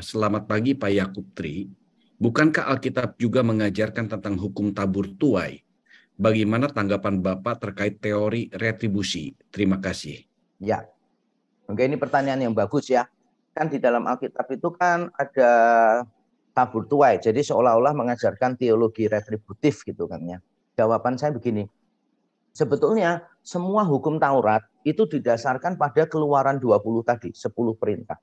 selamat pagi Pak Yakub Tri. Bukankah Alkitab juga mengajarkan tentang hukum tabur tuai? Bagaimana tanggapan Bapak terkait teori retribusi? Terima kasih. Ya, oke, ini pertanyaan yang bagus ya. Kan di dalam Alkitab itu kan ada tabur tuai, jadi seolah-olah mengajarkan teologi retributif gitu kan ya. Jawaban saya begini, sebetulnya semua hukum Taurat itu didasarkan pada Keluaran 20 tadi, 10 perintah.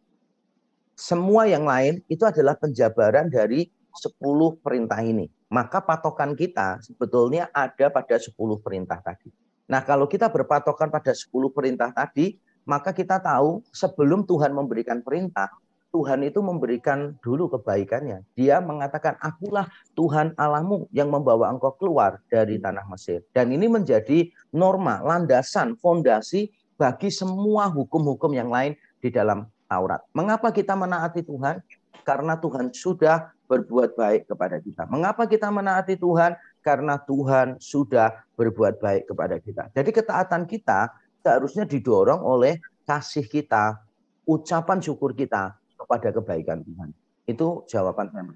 Semua yang lain itu adalah penjabaran dari 10 perintah ini. Maka patokan kita sebetulnya ada pada 10 perintah tadi. Nah, kalau kita berpatokan pada 10 perintah tadi, maka kita tahu sebelum Tuhan memberikan perintah, Tuhan itu memberikan dulu kebaikannya. Dia mengatakan, akulah Tuhan Allahmu yang membawa engkau keluar dari tanah Mesir. Dan ini menjadi norma, landasan, fondasi bagi semua hukum-hukum yang lain di dalam Taurat. Mengapa kita menaati Tuhan? Karena Tuhan sudah berbuat baik kepada kita. Mengapa kita menaati Tuhan? Karena Tuhan sudah berbuat baik kepada kita. Jadi ketaatan kita seharusnya didorong oleh kasih kita, ucapan syukur kita kepada kebaikan Tuhan. Itu jawaban saya.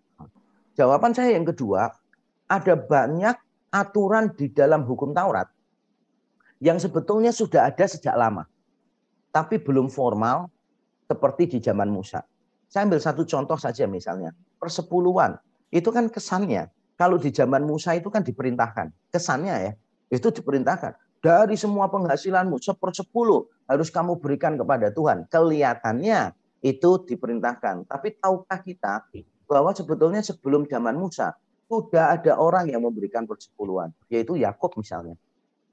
Jawaban saya yang kedua, ada banyak aturan di dalam hukum Taurat yang sebetulnya sudah ada sejak lama, tapi belum formal seperti di zaman Musa. Saya ambil satu contoh saja misalnya, persepuluhan. Itu kan kesannya, kalau di zaman Musa itu kan diperintahkan. Kesannya ya, itu diperintahkan. Dari semua penghasilanmu, 1/10 harus kamu berikan kepada Tuhan. Kelihatannya itu diperintahkan. Tapi tahukah kita bahwa sebetulnya sebelum zaman Musa, sudah ada orang yang memberikan persepuluhan, yaitu Yakub misalnya.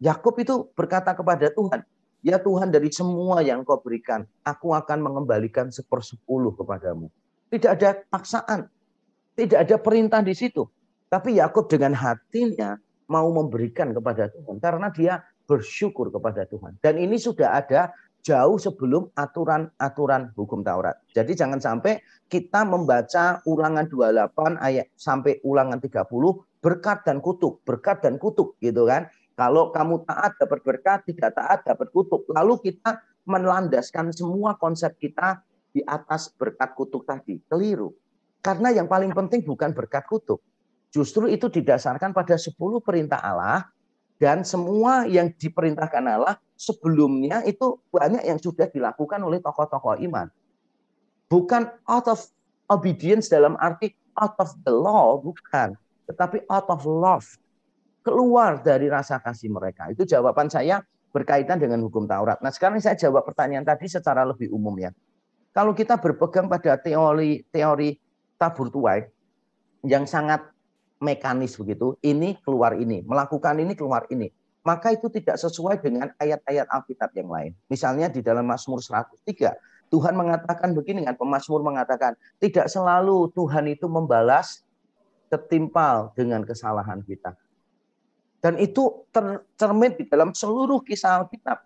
Yakub itu berkata kepada Tuhan, ya Tuhan, dari semua yang kau berikan, aku akan mengembalikan 1/10 kepadamu. Tidak ada paksaan, tidak ada perintah di situ. Tapi Yakub dengan hatinya mau memberikan kepada Tuhan karena dia bersyukur kepada Tuhan. Dan ini sudah ada jauh sebelum aturan-aturan hukum Taurat. Jadi jangan sampai kita membaca Ulangan 28 ayat sampai Ulangan 30 berkat dan kutuk gitu kan. Kalau kamu taat dapat berkat, tidak taat dapat kutuk. Lalu kita melandaskan semua konsep kita di atas berkat kutuk tadi. Keliru. Karena yang paling penting bukan berkat kutuk. Justru itu didasarkan pada 10 perintah Allah. Dan semua yang diperintahkan Allah sebelumnya itu banyak yang sudah dilakukan oleh tokoh-tokoh iman. Bukan out of obedience dalam arti out of the law, bukan. Tetapi out of love. Keluar dari rasa kasih mereka. Itu jawaban saya berkaitan dengan hukum Taurat. Nah, sekarang saya jawab pertanyaan tadi secara lebih umum ya. Kalau kita berpegang pada teori tabur tuai yang sangat mekanis begitu, ini keluar ini, melakukan ini keluar ini, maka itu tidak sesuai dengan ayat-ayat Alkitab yang lain. Misalnya di dalam Mazmur 103, Tuhan mengatakan begini kan, pemazmur mengatakan, tidak selalu Tuhan itu membalas setimpal dengan kesalahan kita. Dan itu tercermin di dalam seluruh kisah Alkitab.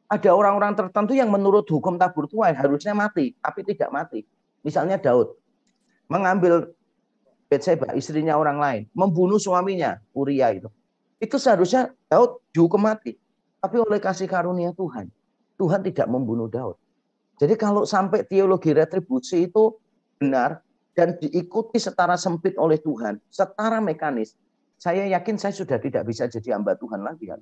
Ada orang-orang tertentu yang menurut hukum tabur tuai harusnya mati, tapi tidak mati. Misalnya Daud mengambil Betseba, istrinya orang lain, membunuh suaminya, Uria itu. Itu seharusnya Daud dihukum mati. Tapi oleh kasih karunia Tuhan, Tuhan tidak membunuh Daud. Jadi kalau sampai teologi retribusi itu benar dan diikuti secara sempit oleh Tuhan, secara mekanis, saya yakin saya sudah tidak bisa jadi hamba Tuhan lagi.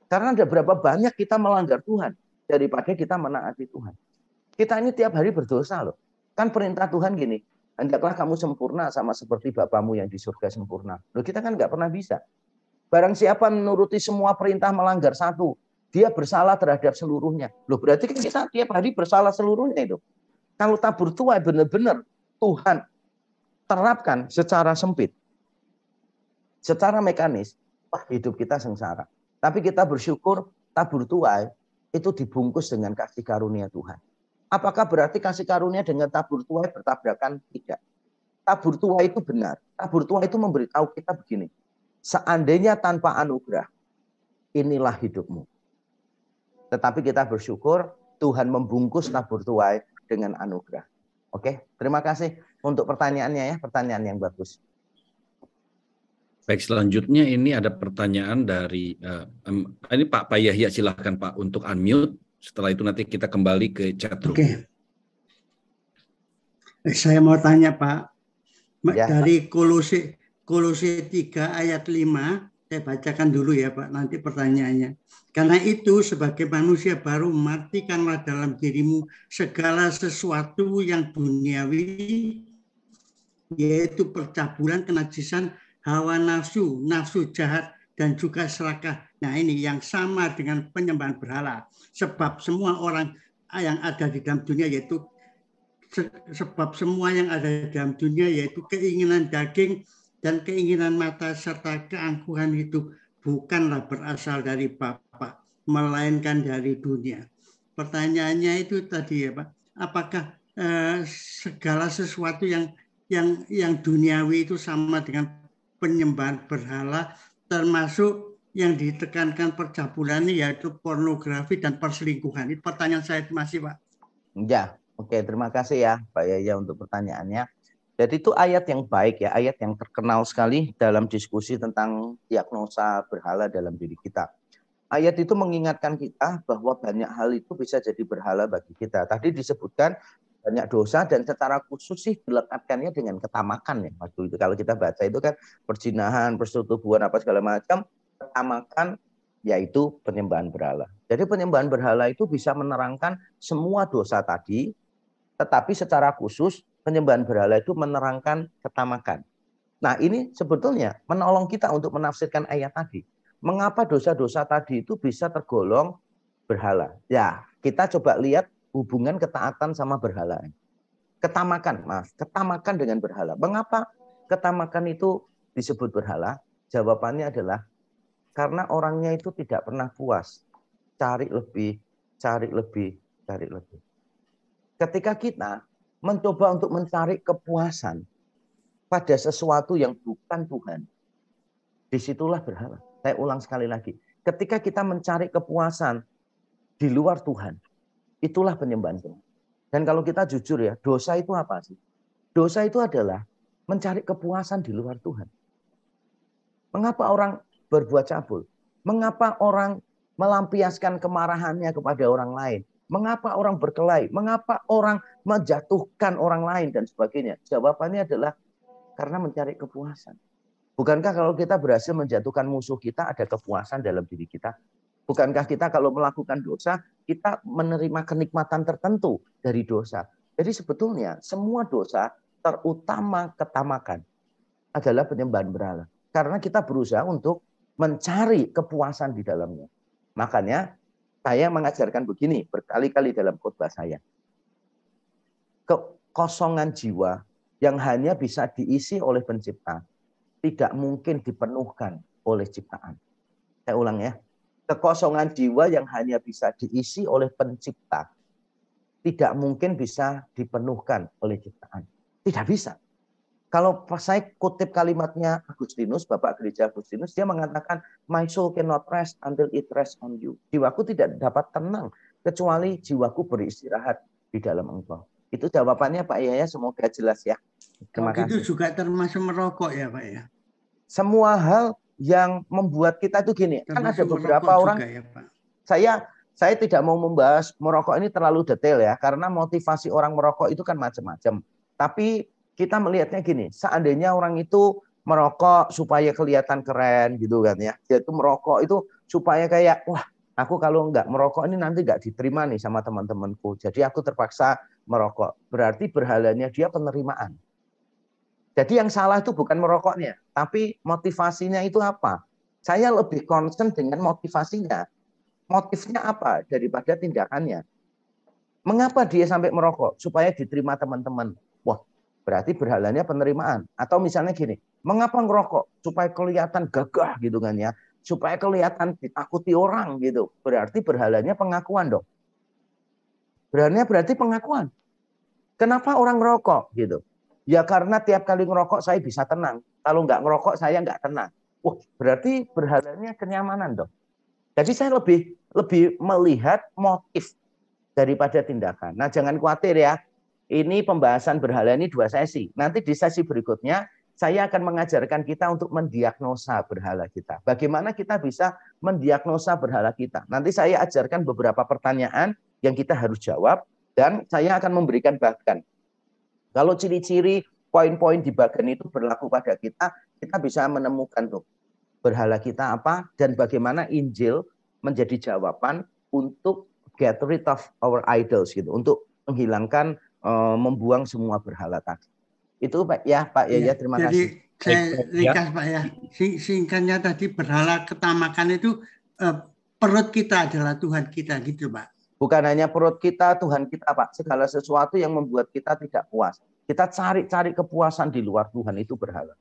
Karena ada berapa banyak kita melanggar Tuhan daripada kita menaati Tuhan. Kita ini tiap hari berdosa loh. Kan perintah Tuhan gini, hendaklah kamu sempurna sama seperti Bapamu yang di surga sempurna. Loh, kita kan nggak pernah bisa. Barang siapa menuruti semua perintah melanggar satu, dia bersalah terhadap seluruhnya. Loh, berarti kan kita tiap hari bersalah seluruhnya itu. Kalau tabur tuai benar-benar Tuhan terapkan secara sempit, secara mekanis, wah hidup kita sengsara. Tapi kita bersyukur tabur tuai itu dibungkus dengan kasih karunia Tuhan. Apakah berarti kasih karunia dengan tabur tuai bertabrakan? Tidak. Tabur tuai itu benar. Tabur tuai itu memberitahu kita begini. Seandainya tanpa anugerah, inilah hidupmu. Tetapi kita bersyukur Tuhan membungkus tabur tuai dengan anugerah. Oke, terima kasih untuk pertanyaannya ya, pertanyaan yang bagus. Baik, selanjutnya ini ada pertanyaan dari ini Pak Yahya, silakan Pak untuk unmute. Setelah itu nanti kita kembali ke chat room. Oke. Saya mau tanya Pak, Ya. dari Kolose 3 ayat 5, saya bacakan dulu ya Pak, nanti pertanyaannya. Karena itu sebagai manusia baru, matikanlah dalam dirimu segala sesuatu yang duniawi, yaitu percabulan, kenajisan, hawa nafsu, nafsu jahat, dan juga serakah. Nah ini yang sama dengan penyembahan berhala. Sebab semua orang yang ada di dalam dunia, yaitu sebab semua yang ada dalam dunia, yaitu keinginan daging dan keinginan mata serta keangkuhan itu, bukanlah berasal dari Bapa, melainkan dari dunia. Pertanyaannya itu tadi ya Pak, apakah segala sesuatu yang duniawi itu sama dengan penyembahan berhala, termasuk yang ditekankan percabulan, yaitu pornografi dan perselingkuhan? Itu pertanyaan saya masih Pak. Ya, oke, terima kasih ya Pak Yaya untuk pertanyaannya. Jadi itu ayat yang baik ya, ayat yang terkenal sekali dalam diskusi tentang diagnosa berhala dalam diri kita. Ayat itu mengingatkan kita bahwa banyak hal itu bisa jadi berhala bagi kita. Tadi disebutkan banyak dosa dan secara khusus sih dilekatkannya dengan ketamakan ya. Waktu itu kalau kita baca itu kan perzinahan, persetubuhan apa segala macam, ketamakan yaitu penyembahan berhala. Jadi penyembahan berhala itu bisa menerangkan semua dosa tadi, tetapi secara khusus penyembahan berhala itu menerangkan ketamakan. Nah ini sebetulnya menolong kita untuk menafsirkan ayat tadi. Mengapa dosa-dosa tadi itu bisa tergolong berhala? Ya kita coba lihat hubungan ketaatan sama berhala. Ketamakan, ketamakan dengan berhala. Mengapa ketamakan itu disebut berhala? Jawabannya adalah karena orangnya itu tidak pernah puas. Cari lebih, cari lebih, cari lebih. Ketika kita mencoba untuk mencari kepuasan pada sesuatu yang bukan Tuhan, disitulah berhala. Saya ulang sekali lagi. Ketika kita mencari kepuasan di luar Tuhan, itulah penyembahan Tuhan. Dan kalau kita jujur ya, dosa itu apa sih? Dosa itu adalah mencari kepuasan di luar Tuhan. Mengapa orang berbuat cabul? Mengapa orang melampiaskan kemarahannya kepada orang lain? Mengapa orang berkelahi? Mengapa orang menjatuhkan orang lain dan sebagainya? Jawabannya adalah karena mencari kepuasan. Bukankah kalau kita berhasil menjatuhkan musuh kita ada kepuasan dalam diri kita? Bukankah kita kalau melakukan dosa, kita menerima kenikmatan tertentu dari dosa? Jadi sebetulnya semua dosa terutama ketamakan adalah penyembahan berhala. Karena kita berusaha untuk mencari kepuasan di dalamnya. Makanya saya mengajarkan begini berkali-kali dalam khotbah saya. Kekosongan jiwa yang hanya bisa diisi oleh pencipta tidak mungkin dipenuhkan oleh ciptaan. Saya ulang ya. Kekosongan jiwa yang hanya bisa diisi oleh pencipta tidak mungkin bisa dipenuhkan oleh ciptaan. Tidak bisa. Kalau saya kutip kalimatnya Agustinus, Bapak Gereja Agustinus, dia mengatakan, my soul cannot rest until it rests on you. Jiwaku tidak dapat tenang kecuali jiwaku beristirahat di dalam Engkau. Itu jawabannya Pak Yaya, semoga jelas ya. Terima kasih. Itu juga termasuk merokok ya Pak ya? Semua hal yang membuat kita itu gini, kan ada beberapa orang, ya, Pak. Saya tidak mau membahas merokok ini terlalu detail ya, karena motivasi orang merokok itu kan macam-macam. Tapi kita melihatnya gini, seandainya orang itu merokok supaya kelihatan keren gitu kan ya. Dia itu merokok itu supaya kayak, wah aku kalau nggak merokok ini nanti nggak diterima nih sama teman-temanku. Jadi aku terpaksa merokok. Berarti berhalanya dia penerimaan. Jadi yang salah itu bukan merokoknya, tapi motivasinya itu apa? Saya lebih concern dengan motivasinya. Motifnya apa daripada tindakannya. Mengapa dia sampai merokok? Supaya diterima teman-teman. Wah, berarti berhalanya penerimaan. Atau misalnya gini, mengapa ngerokok? Supaya kelihatan gagah gitu kan ya. Supaya kelihatan ditakuti orang gitu. Berarti berhalanya pengakuan dong. Berhalanya berarti pengakuan. Kenapa orang ngerokok gitu? Ya karena tiap kali ngerokok saya bisa tenang. Kalau nggak ngerokok saya nggak tenang. Wah, berarti berhalanya kenyamanan dong. Jadi saya lebih melihat motif daripada tindakan. Nah, jangan khawatir ya. Ini pembahasan berhala ini 2 sesi. Nanti di sesi berikutnya saya akan mengajarkan kita untuk mendiagnosa berhala kita. Bagaimana kita bisa mendiagnosa berhala kita. Nanti saya ajarkan beberapa pertanyaan yang kita harus jawab dan saya akan memberikan bahkan Kalau ciri-ciri poin-poin di bagian itu berlaku pada kita, kita bisa menemukan tuh berhala kita apa dan bagaimana Injil menjadi jawaban untuk get rid of our idols gitu, untuk menghilangkan, membuang semua berhala tadi. Itu Pak Yaya, terima kasih. Jadi saya ringkas Pak ya, singkatnya tadi berhala ketamakan itu perut kita adalah Tuhan kita gitu Pak. Bukan hanya perut kita, Tuhan kita Pak. Segala sesuatu yang membuat kita tidak puas. Kita cari-cari kepuasan di luar Tuhan itu berhala.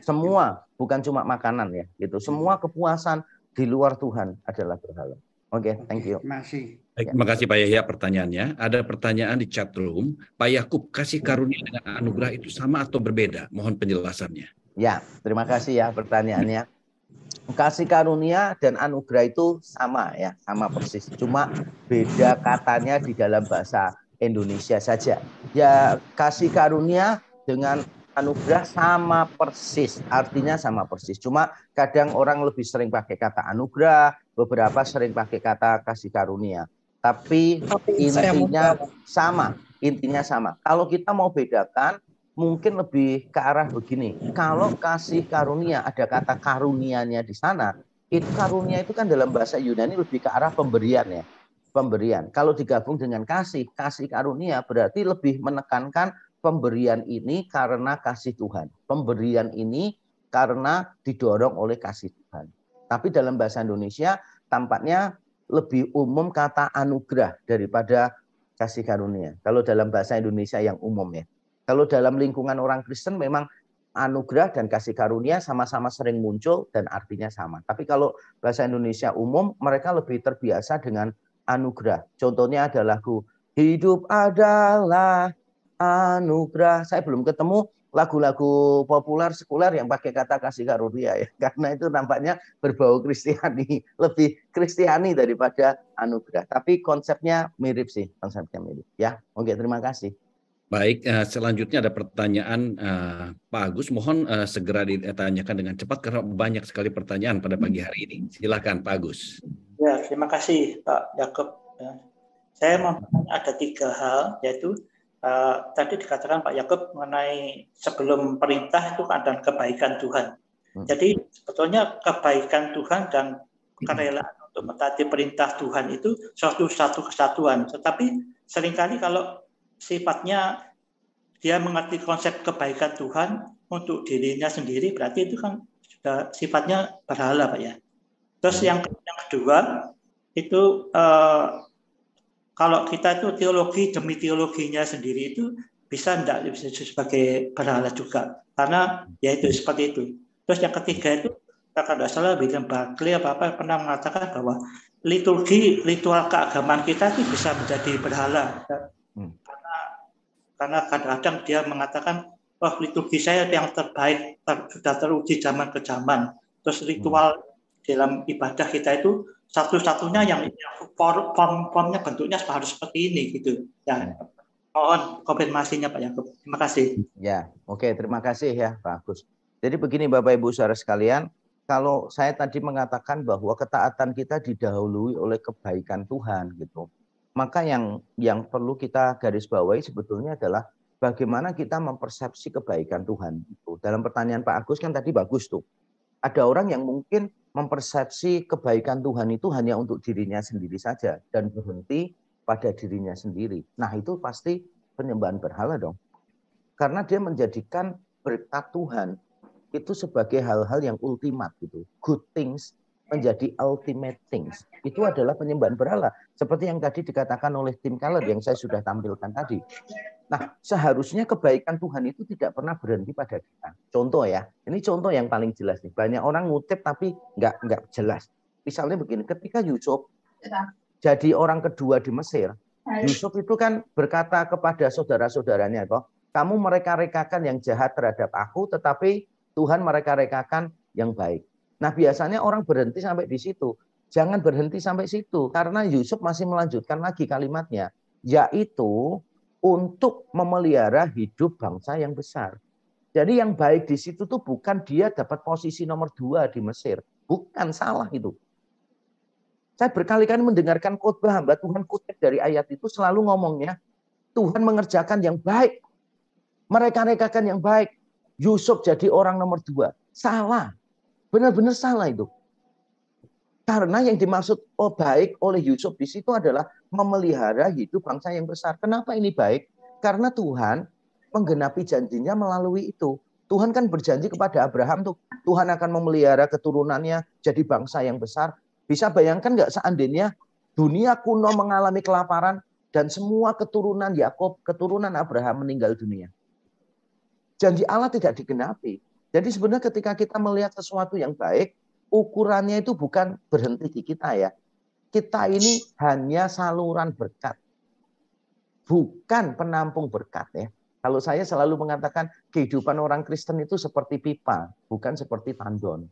Semua, bukan cuma makanan ya, gitu. Semua kepuasan di luar Tuhan adalah berhala. Oke, thank you. Baik, terima kasih Pak Yahya pertanyaannya. Ada pertanyaan di chat room. Pak Yakub, kasih karunia dengan anugerah itu sama atau berbeda? Mohon penjelasannya. Ya, terima kasih ya pertanyaannya. Kasih karunia dan anugerah itu sama ya, sama persis. Cuma beda katanya di dalam bahasa Indonesia saja. Ya, kasih karunia dengan anugerah sama persis, artinya sama persis. Cuma kadang orang lebih sering pakai kata anugerah, beberapa sering pakai kata kasih karunia. Tapi intinya sama, intinya sama. Kalau kita mau bedakan, mungkin lebih ke arah begini. Kalau kasih karunia, ada kata karunianya di sana, itu karunia itu kan dalam bahasa Yunani lebih ke arah pemberian ya. Pemberian. Kalau digabung dengan kasih karunia berarti lebih menekankan pemberian ini karena kasih Tuhan. Pemberian ini karena didorong oleh kasih Tuhan. Tapi dalam bahasa Indonesia tampaknya lebih umum kata anugerah daripada kasih karunia. Kalau dalam bahasa Indonesia yang umum ya. Kalau dalam lingkungan orang Kristen memang anugerah dan kasih karunia sama-sama sering muncul dan artinya sama. Tapi kalau bahasa Indonesia umum mereka lebih terbiasa dengan anugerah. Contohnya ada lagu Hidup Adalah Anugerah. Saya belum ketemu lagu-lagu populer sekuler yang pakai kata kasih karunia ya. Karena itu nampaknya berbau Kristiani, lebih Kristiani daripada anugerah. Tapi konsepnya mirip sih, konsepnya mirip. Ya, oke, terima kasih. Baik, selanjutnya ada pertanyaan Pak Agus. Mohon segera ditanyakan dengan cepat karena banyak sekali pertanyaan pada pagi hari ini. Silakan Pak Agus. Ya, terima kasih Pak Yakub. Saya mau ada 3 hal, yaitu tadi dikatakan Pak Yakub mengenai sebelum perintah itu ada kebaikan Tuhan. Jadi sebetulnya kebaikan Tuhan dan kerelaan untuk mentaati perintah Tuhan itu satu kesatuan. Tetapi seringkali kalau sifatnya dia mengerti konsep kebaikan Tuhan untuk dirinya sendiri, berarti itu kan sudah sifatnya berhala Pak ya. Terus yang kedua itu kalau kita itu teologi demi teologinya sendiri itu bisa sebagai berhala juga, karena ya itu seperti itu. Terus yang ketiga itu kalau tidak salah William Barclay apa pernah mengatakan bahwa liturgi ritual keagamaan kita itu bisa menjadi berhala. Karena kadang-kadang dia mengatakan, liturgi saya yang terbaik sudah teruji zaman ke zaman. Terus ritual dalam ibadah kita itu satu-satunya yang formnya bentuknya harus seperti ini gitu. Ya, mohon konfirmasinya Pak Yakub. Terima kasih. Ya, oke, terima kasih ya Pak Agus. Jadi begini Bapak Ibu Saudara sekalian, kalau saya tadi mengatakan bahwa ketaatan kita didahului oleh kebaikan Tuhan gitu. Maka yang perlu kita garis bawahi sebetulnya adalah bagaimana kita mempersepsi kebaikan Tuhan. Dalam pertanyaan Pak Agus kan tadi bagus tuh. Ada orang yang mungkin mempersepsi kebaikan Tuhan itu hanya untuk dirinya sendiri saja dan berhenti pada dirinya sendiri. Nah itu pasti penyembahan berhala dong. Karena dia menjadikan berkat Tuhan itu sebagai hal-hal yang ultimat gitu. Good things menjadi ultimate things. Itu adalah penyembahan berhala. Seperti yang tadi dikatakan oleh Tim Keller yang saya sudah tampilkan tadi. Nah, seharusnya kebaikan Tuhan itu tidak pernah berhenti pada kita. Contoh ya, ini contoh yang paling jelas nih. Banyak orang ngutip tapi nggak jelas. Misalnya begini, ketika Yusuf jadi orang kedua di Mesir, Yusuf itu kan berkata kepada saudara-saudaranya, kamu mereka-rekakan yang jahat terhadap aku, tetapi Tuhan mereka-rekakan yang baik. Nah biasanya orang berhenti sampai di situ. Jangan berhenti sampai situ. Karena Yusuf masih melanjutkan lagi kalimatnya. Yaitu untuk memelihara hidup bangsa yang besar. Jadi yang baik di situ tuh bukan dia dapat posisi nomor 2 di Mesir. Bukan, salah itu. Saya berkali-kali mendengarkan khotbah hamba Tuhan kutip dari ayat itu selalu ngomongnya. Tuhan mengerjakan yang baik Mereka-rekakan yang baik. Yusuf jadi orang nomor 2. Salah. Benar-benar salah itu. Karena yang dimaksud baik oleh Yusuf di situ adalah memelihara hidup bangsa yang besar. Kenapa ini baik? Karena Tuhan menggenapi janjinya melalui itu. Tuhan kan berjanji kepada Abraham tuh, Tuhan akan memelihara keturunannya jadi bangsa yang besar. Bisa bayangkan nggak seandainya dunia kuno mengalami kelaparan dan semua keturunan Yakub, keturunan Abraham meninggal dunia. Janji Allah tidak digenapi. Jadi sebenarnya ketika kita melihat sesuatu yang baik, ukurannya itu bukan berhenti di kita ya. Kita ini hanya saluran berkat. Bukan penampung berkat ya. Kalau saya selalu mengatakan kehidupan orang Kristen itu seperti pipa, bukan seperti tandon.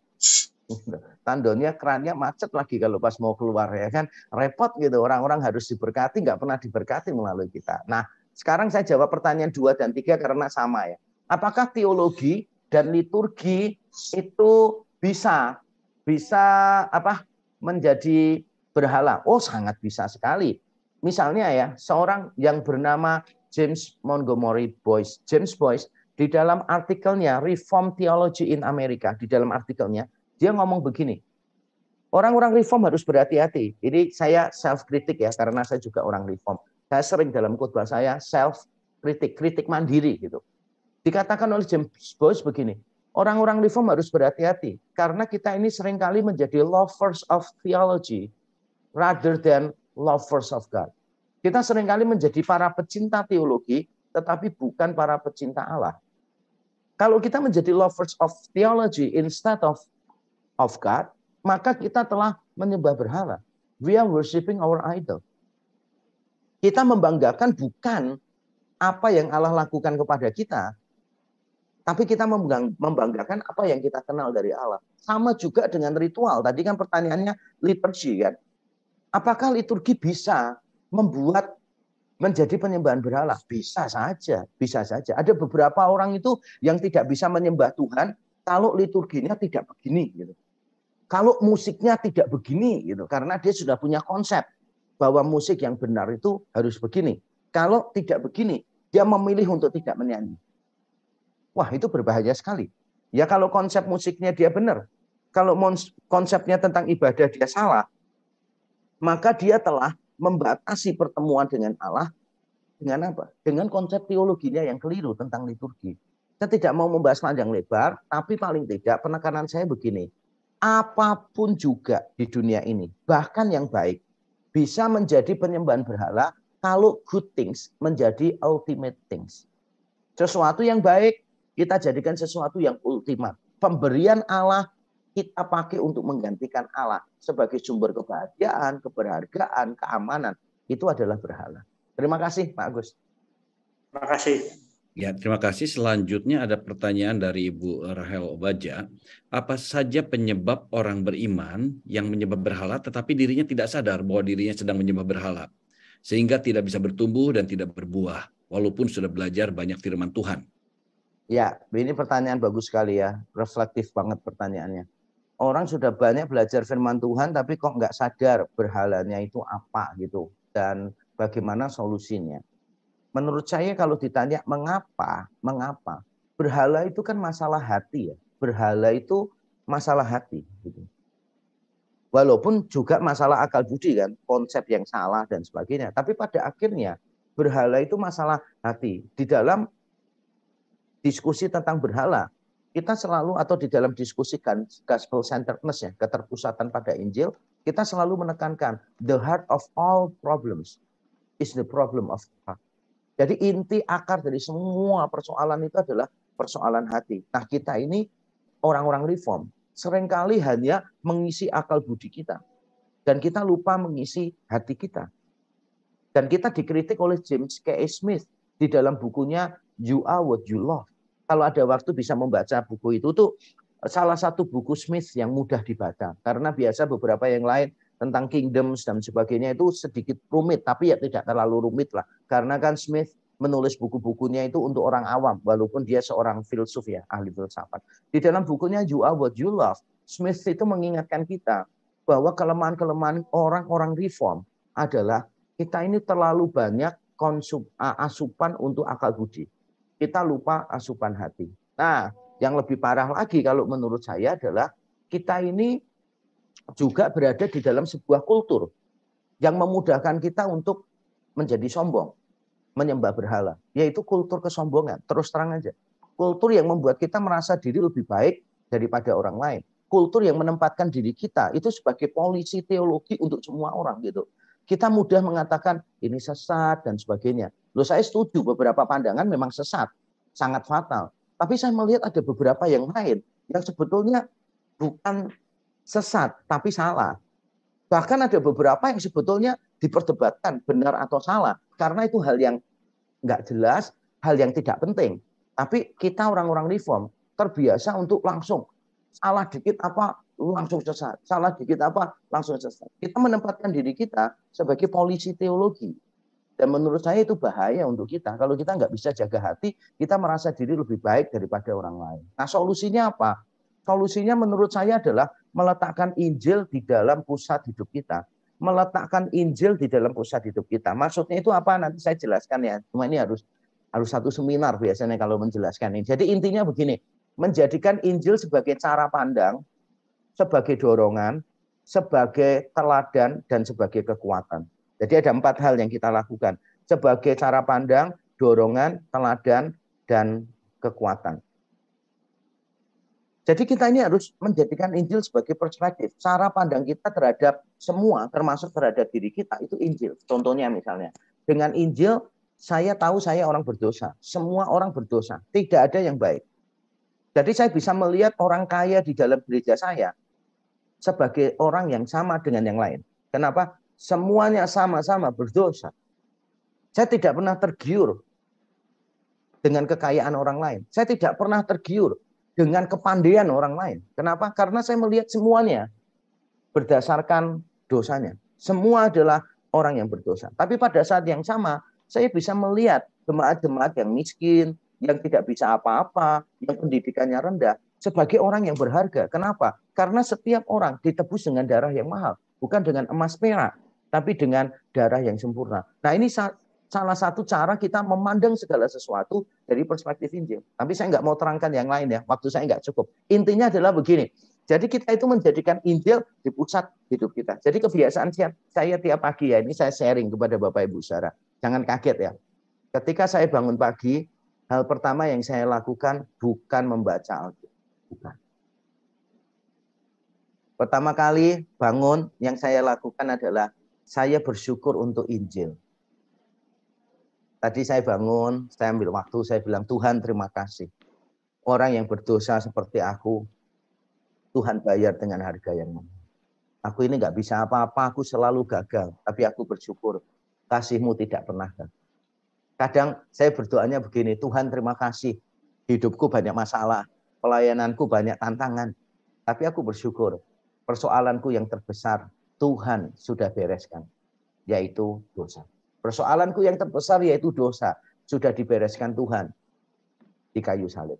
Tandonnya kerannya macet lagi kalau pas mau keluar ya kan. Repot gitu, orang-orang harus diberkati, nggak pernah diberkati melalui kita. Nah, sekarang saya jawab pertanyaan 2 dan 3 karena sama ya. Apakah teologi dan liturgi itu bisa menjadi berhala? Oh, sangat bisa sekali. Misalnya ya, seorang yang bernama James Montgomery Boyce. James Boyce di dalam artikelnya Reformed Theology in America, di dalam artikelnya dia ngomong begini. Orang-orang Reform harus berhati-hati. Ini saya self-kritik ya, karena saya juga orang Reform. Saya sering dalam khotbah saya self-kritik, kritik mandiri gitu. Dikatakan oleh James Boyce begini, orang-orang Reform harus berhati-hati karena kita ini seringkali menjadi lovers of theology rather than lovers of God. Kita seringkali menjadi para pecinta teologi tetapi bukan para pecinta Allah. Kalau kita menjadi lovers of theology instead of God, maka kita telah menyembah berhala. We are worshiping our idol. Kita membanggakan bukan apa yang Allah lakukan kepada kita, tapi kita membanggakan apa yang kita kenal dari Allah. Sama juga dengan ritual. Tadi kan pertanyaannya liturgi kan. Apakah liturgi bisa membuat menjadi penyembahan berhala? Bisa saja, bisa saja. Ada beberapa orang itu yang tidak bisa menyembah Tuhan kalau liturginya tidak begini gitu. Kalau musiknya tidak begini gitu, karena dia sudah punya konsep bahwa musik yang benar itu harus begini. Kalau tidak begini, dia memilih untuk tidak menyanyi. Wah, itu berbahaya sekali. Ya kalau konsep musiknya dia benar, kalau konsepnya tentang ibadah dia salah, maka dia telah membatasi pertemuan dengan Allah dengan apa? Dengan konsep teologinya yang keliru tentang liturgi. Saya tidak mau membahas panjang lebar, tapi paling tidak penekanan saya begini. Apapun juga di dunia ini, bahkan yang baik, bisa menjadi penyembahan berhala kalau good things menjadi ultimate things. Sesuatu yang baik, kita jadikan sesuatu yang ultimat. Pemberian Allah kita pakai untuk menggantikan Allah sebagai sumber kebahagiaan, keberhargaan, keamanan. Itu adalah berhala. Terima kasih, Pak Agus. Terima kasih. Ya, terima kasih. Selanjutnya ada pertanyaan dari Ibu Rahel Obaja. Apa saja penyebab orang beriman yang menyembah berhala tetapi dirinya tidak sadar bahwa dirinya sedang menyembah berhala, sehingga tidak bisa bertumbuh dan tidak berbuah walaupun sudah belajar banyak firman Tuhan? Ya, ini pertanyaan bagus sekali ya. Reflektif banget pertanyaannya. Orang sudah banyak belajar firman Tuhan tapi kok nggak sadar berhalanya itu apa gitu. Dan bagaimana solusinya. Menurut saya kalau ditanya mengapa? Berhala itu kan masalah hati ya. Berhala itu masalah hati. Gitu. Walaupun juga masalah akal budi kan. Konsep yang salah dan sebagainya. Tapi pada akhirnya berhala itu masalah hati. Di dalam diskusi tentang berhala, kita selalu atau di dalam diskusi gospel centeredness ya, keterpusatan pada Injil, kita selalu menekankan the heart of all problems is the problem of heart. Jadi inti akar dari semua persoalan itu adalah persoalan hati. Nah, kita ini orang-orang Reform seringkali hanya mengisi akal budi kita dan kita lupa mengisi hati kita. Dan kita dikritik oleh James K. Smith di dalam bukunya You Are What You Love. Kalau ada waktu bisa membaca buku itu tuh salah satu buku Smith yang mudah dibaca. Karena biasa beberapa yang lain tentang kingdoms dan sebagainya itu sedikit rumit. Tapi ya tidak terlalu rumit lah. Karena kan Smith menulis buku-bukunya itu untuk orang awam. Walaupun dia seorang filsuf ya, ahli filsafat. Di dalam bukunya You Are What You Love, Smith itu mengingatkan kita bahwa kelemahan-kelemahan orang-orang Reform adalah kita ini terlalu banyak asupan untuk akal budi. kita lupa asupan hati. Nah, yang lebih parah lagi kalau menurut saya adalah kita ini juga berada di dalam sebuah kultur yang memudahkan kita untuk menjadi sombong, menyembah berhala, yaitu kultur kesombongan. Terus terang aja, kultur yang membuat kita merasa diri lebih baik daripada orang lain. Kultur yang menempatkan diri kita itu sebagai polisi teologi untuk semua orang gitu. Kita mudah mengatakan ini sesat dan sebagainya. Loh, saya setuju beberapa pandangan memang sesat, sangat fatal. Tapi saya melihat ada beberapa yang lain yang sebetulnya bukan sesat tapi salah. Bahkan ada beberapa yang sebetulnya diperdebatkan benar atau salah karena itu hal yang nggak jelas, hal yang tidak penting. Tapi kita orang-orang reform terbiasa untuk langsung salah dikit apa langsung sesat, salah dikit apa langsung sesat. Kita menempatkan diri kita sebagai polisi teologi. Dan menurut saya itu bahaya untuk kita. Kalau kita nggak bisa jaga hati, kita merasa diri lebih baik daripada orang lain. Nah, solusinya apa? Solusinya menurut saya adalah meletakkan Injil di dalam pusat hidup kita. Meletakkan Injil di dalam pusat hidup kita. Maksudnya itu apa? Nanti saya jelaskan ya. Cuma ini harus satu seminar biasanya kalau menjelaskan ini. Jadi intinya begini, menjadikan Injil sebagai cara pandang, sebagai dorongan, sebagai teladan, dan sebagai kekuatan. Jadi ada 4 hal yang kita lakukan. Sebagai cara pandang, dorongan, teladan, dan kekuatan. Jadi kita ini harus menjadikan Injil sebagai perspektif. Cara pandang kita terhadap semua, termasuk terhadap diri kita, itu Injil. Contohnya misalnya, dengan Injil, saya tahu saya orang berdosa. Semua orang berdosa. Tidak ada yang baik. Jadi saya bisa melihat orang kaya di dalam gereja saya sebagai orang yang sama dengan yang lain. Kenapa? Semuanya sama-sama berdosa. Saya tidak pernah tergiur dengan kekayaan orang lain. Saya tidak pernah tergiur dengan kepandaian orang lain. Kenapa? Karena saya melihat semuanya berdasarkan dosanya. Semua adalah orang yang berdosa. Tapi pada saat yang sama, saya bisa melihat jemaat-jemaat yang miskin, yang tidak bisa apa-apa, yang pendidikannya rendah, sebagai orang yang berharga. Kenapa? Karena setiap orang ditebus dengan darah yang mahal. Bukan dengan emas perak, tapi dengan darah yang sempurna. Nah, ini salah satu cara kita memandang segala sesuatu dari perspektif Injil. Tapi saya nggak mau terangkan yang lain ya, waktu saya nggak cukup. Intinya adalah begini, jadi kita itu menjadikan Injil di pusat hidup kita. Jadi kebiasaan saya tiap pagi ya, ini saya sharing kepada Bapak Ibu saudara. Jangan kaget ya. Ketika saya bangun pagi, hal pertama yang saya lakukan bukan membaca Alkitab. Bukan. Pertama kali bangun, yang saya lakukan adalah saya bersyukur untuk Injil. Tadi saya bangun, saya ambil waktu, saya bilang, Tuhan terima kasih. Orang yang berdosa seperti aku, Tuhan bayar dengan harga yang mahal. Aku ini nggak bisa apa-apa, aku selalu gagal. Tapi aku bersyukur, kasih-Mu tidak pernah gagal. Kadang saya berdoanya begini, Tuhan terima kasih. Hidupku banyak masalah, pelayananku banyak tantangan. Tapi aku bersyukur, persoalanku yang terbesar, Tuhan sudah bereskan, yaitu dosa. Persoalanku yang terbesar yaitu dosa, sudah dibereskan Tuhan di kayu salib.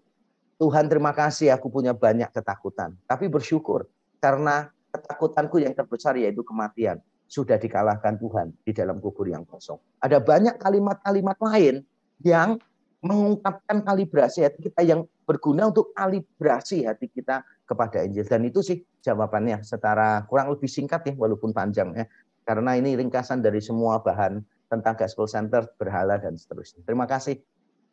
Tuhan terima kasih aku punya banyak ketakutan, tapi bersyukur karena ketakutanku yang terbesar yaitu kematian sudah dikalahkan Tuhan di dalam kubur yang kosong. Ada banyak kalimat-kalimat lain yang mengungkapkan kalibrasi hati kita, yang berguna untuk kalibrasi hati kita kepada Injil. Dan itu sih jawabannya secara kurang lebih singkat ya, walaupun panjang ya. Karena ini ringkasan dari semua bahan tentang Gospel Center, berhala, dan seterusnya. Terima kasih.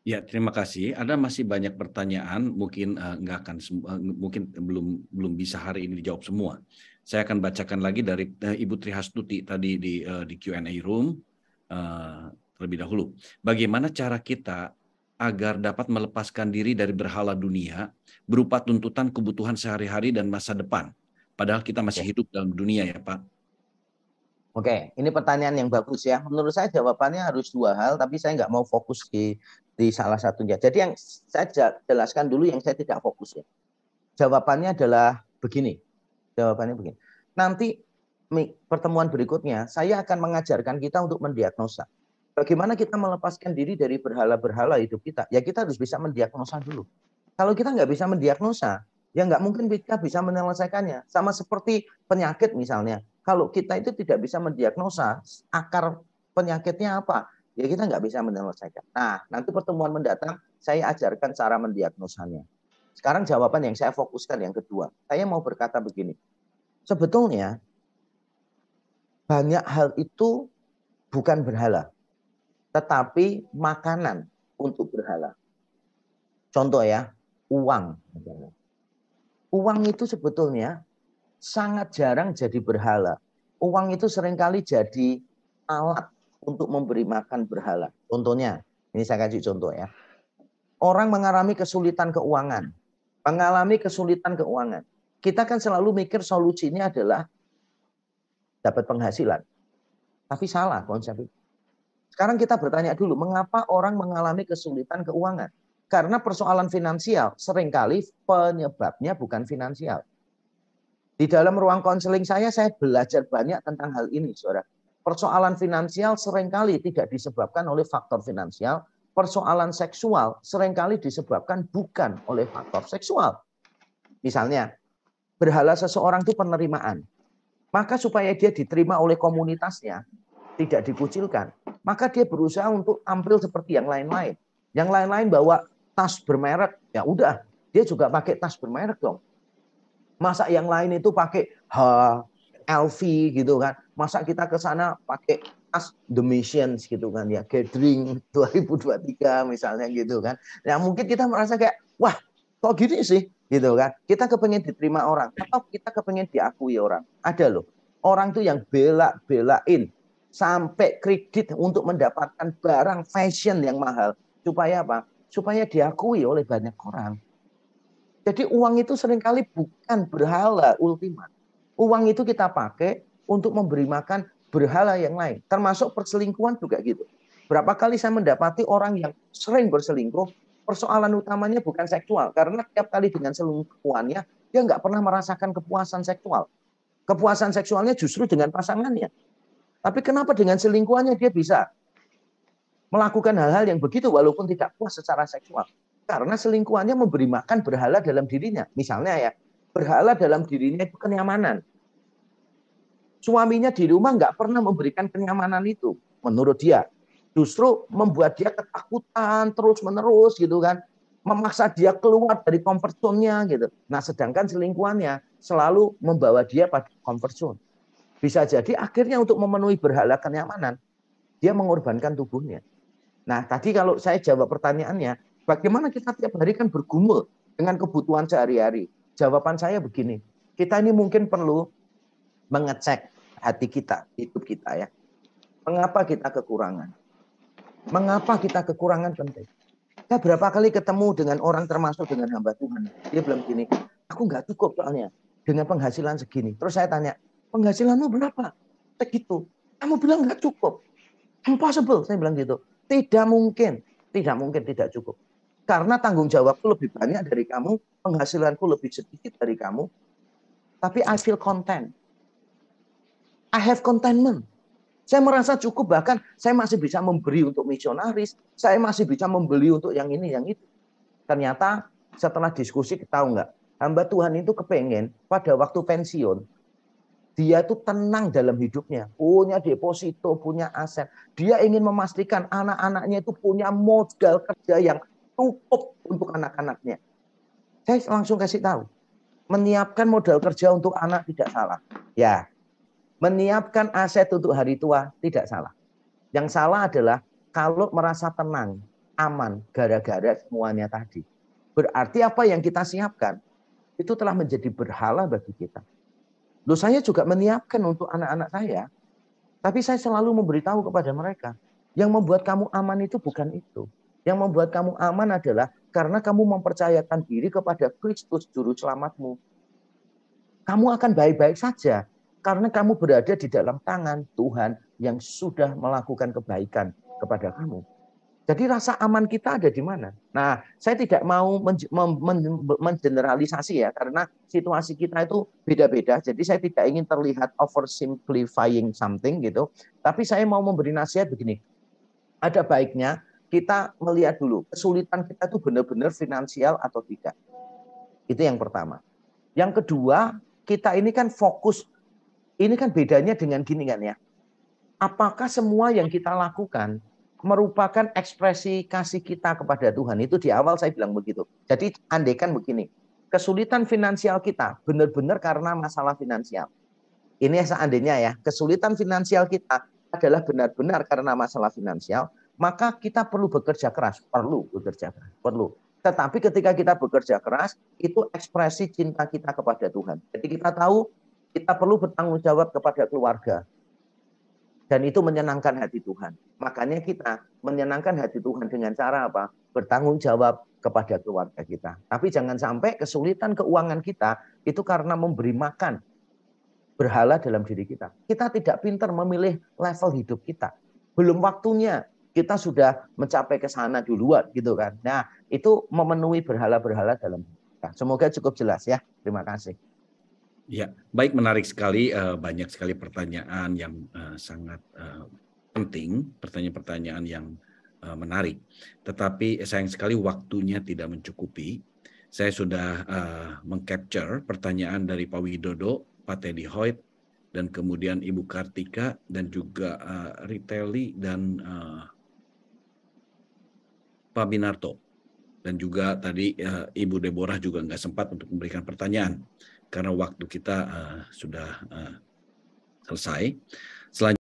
Ya, terima kasih. Ada masih banyak pertanyaan, mungkin mungkin belum bisa hari ini dijawab semua. Saya akan bacakan lagi dari Ibu Trihastuti tadi di Q&A room terlebih dahulu. Bagaimana cara kita agar dapat melepaskan diri dari berhala dunia berupa tuntutan kebutuhan sehari-hari dan masa depan, padahal kita masih hidup dalam dunia ya Pak? Oke, ini pertanyaan yang bagus ya. Menurut saya jawabannya harus 2 hal, tapi saya nggak mau fokus di salah satunya. Jadi yang saya jelaskan dulu yang saya tidak fokus ya. Jawabannya adalah begini. Nanti pertemuan berikutnya saya akan mengajarkan kita untuk mendiagnosa. Bagaimana kita melepaskan diri dari berhala-berhala hidup kita? Ya kita harus bisa mendiagnosa dulu. Kalau kita nggak bisa mendiagnosa, ya nggak mungkin kita bisa menyelesaikannya. Sama seperti penyakit misalnya. Kalau kita itu tidak bisa mendiagnosa akar penyakitnya apa, ya kita nggak bisa menyelesaikan. Nah, nanti pertemuan mendatang saya ajarkan cara mendiagnosanya. Sekarang jawaban yang saya fokuskan yang kedua. Saya mau berkata begini. Sebetulnya banyak hal itu bukan berhala, tetapi makanan untuk berhala. Contoh ya, uang. Uang itu sebetulnya sangat jarang jadi berhala. Uang itu seringkali jadi alat untuk memberi makan berhala. Contohnya, ini saya kasih contoh ya. Orang mengalami kesulitan keuangan. Kita kan selalu mikir solusinya adalah dapat penghasilan. Tapi salah konsep itu. Sekarang kita bertanya dulu, mengapa orang mengalami kesulitan keuangan? Karena persoalan finansial seringkali penyebabnya bukan finansial. Di dalam ruang konseling saya belajar banyak tentang hal ini, saudara. Persoalan finansial seringkali tidak disebabkan oleh faktor finansial. Persoalan seksual seringkali disebabkan bukan oleh faktor seksual. Misalnya, berhala seseorang itu penerimaan. Maka supaya dia diterima oleh komunitasnya, tidak dikucilkan, maka dia berusaha untuk tampil seperti yang lain-lain. Yang lain-lain bawa tas bermerek, ya udah, dia juga pakai tas bermerek dong. Masa yang lain itu pakai LV gitu kan. Masa kita ke sana pakai tas The Missions gitu kan ya. Gathering 2023 misalnya gitu kan. Ya mungkin kita merasa kayak, wah kok gini sih gitu kan. Kita kepengen diterima orang. Atau kita kepengen diakui orang. Ada loh. Orang tuh yang bela-belain. Sampai kredit untuk mendapatkan barang fashion yang mahal. Supaya apa? Supaya diakui oleh banyak orang. Jadi uang itu seringkali bukan berhala ultimat. Uang itu kita pakai untuk memberi makan berhala yang lain. Termasuk perselingkuhan juga gitu. Berapa kali saya mendapati orang yang sering berselingkuh, persoalan utamanya bukan seksual. Karena tiap kali dengan selingkuhannya, dia nggak pernah merasakan kepuasan seksual. Kepuasan seksualnya justru dengan pasangannya. Tapi kenapa dengan selingkuhannya dia bisa melakukan hal-hal yang begitu walaupun tidak puas secara seksual? Karena selingkuhannya memberi makan berhala dalam dirinya. Misalnya ya, berhala dalam dirinya itu kenyamanan. Suaminya di rumah nggak pernah memberikan kenyamanan itu. Menurut dia. Justru membuat dia ketakutan terus-menerus gitu kan. Memaksa dia keluar dari comfort zone-nya gitu. Nah sedangkan selingkuhannya selalu membawa dia pada comfort zone. Bisa jadi akhirnya untuk memenuhi berhala kenyamanan, dia mengorbankan tubuhnya. Nah tadi kalau saya jawab pertanyaannya, bagaimana kita tiap hari kan bergumul dengan kebutuhan sehari-hari? Jawaban saya begini, kita ini mungkin perlu mengecek hati kita, hidup kita ya. Mengapa kita kekurangan? Mengapa kita kekurangan penting? Saya berapa kali ketemu dengan orang termasuk dengan hamba Tuhan. Dia bilang gini, aku nggak cukup soalnya dengan penghasilan segini. Terus saya tanya, penghasilanmu berapa? Segitu. Kamu bilang nggak cukup. Impossible, saya bilang gitu. Tidak mungkin tidak cukup. Karena tanggung jawabku lebih banyak dari kamu, penghasilanku lebih sedikit dari kamu, tapi I feel content. I have contentment. Saya merasa cukup, bahkan saya masih bisa memberi untuk misionaris, saya masih bisa membeli untuk yang ini, yang itu. Ternyata setelah diskusi, tahu nggak, hamba Tuhan itu kepengen pada waktu pensiun, dia itu tenang dalam hidupnya, punya deposito, punya aset. Dia ingin memastikan anak-anaknya itu punya modal kerja yang cukup untuk anak-anaknya. Saya langsung kasih tahu, menyiapkan modal kerja untuk anak tidak salah. Ya, menyiapkan aset untuk hari tua tidak salah. Yang salah adalah kalau merasa tenang, aman, gara-gara semuanya tadi. Berarti apa yang kita siapkan itu telah menjadi berhala bagi kita. Loh, saya juga menyiapkan untuk anak-anak saya. Tapi saya selalu memberitahu kepada mereka, yang membuat kamu aman itu bukan itu. Yang membuat kamu aman adalah karena kamu mempercayakan diri kepada Kristus Juru Selamatmu. Kamu akan baik-baik saja karena kamu berada di dalam tangan Tuhan yang sudah melakukan kebaikan kepada kamu. Jadi rasa aman kita ada di mana? Nah, saya tidak mau mengeneralisasi ya, karena situasi kita itu beda-beda. Jadi saya tidak ingin terlihat oversimplifying something gitu. Tapi saya mau memberi nasihat begini. Ada baiknya kita melihat dulu, kesulitan kita itu benar-benar finansial atau tidak. Itu yang pertama. Yang kedua, kita ini kan fokus, ini kan bedanya dengan gini kan ya. Apakah semua yang kita lakukan merupakan ekspresi kasih kita kepada Tuhan. Itu di awal saya bilang begitu. Jadi andaikan begini, kesulitan finansial kita benar-benar karena masalah finansial. Ini seandainya ya, kesulitan finansial kita adalah benar-benar karena masalah finansial, maka kita perlu bekerja keras. Perlu bekerja keras. Perlu. Tetapi ketika kita bekerja keras, itu ekspresi cinta kita kepada Tuhan. Jadi kita tahu kita perlu bertanggung jawab kepada keluarga. Dan itu menyenangkan hati Tuhan. Makanya kita menyenangkan hati Tuhan dengan cara apa? Bertanggung jawab kepada keluarga kita. Tapi jangan sampai kesulitan keuangan kita itu karena memberi makan berhala dalam diri kita. Kita tidak pintar memilih level hidup kita. Belum waktunya kita sudah mencapai ke sana duluan gitu kan. Nah, itu memenuhi berhala-berhala dalam hidup kita. Semoga cukup jelas ya. Terima kasih. Ya, baik, menarik sekali, banyak sekali pertanyaan yang sangat penting, pertanyaan-pertanyaan yang menarik. Tetapi sayang sekali waktunya tidak mencukupi. Saya sudah mengcapture pertanyaan dari Pak Widodo, Pak Teddy Hoyt, dan kemudian Ibu Kartika, dan juga Riteli dan Pak Binarto. Dan juga tadi Ibu Deborah juga nggak sempat untuk memberikan pertanyaan, karena waktu kita sudah selesai. Selanjutnya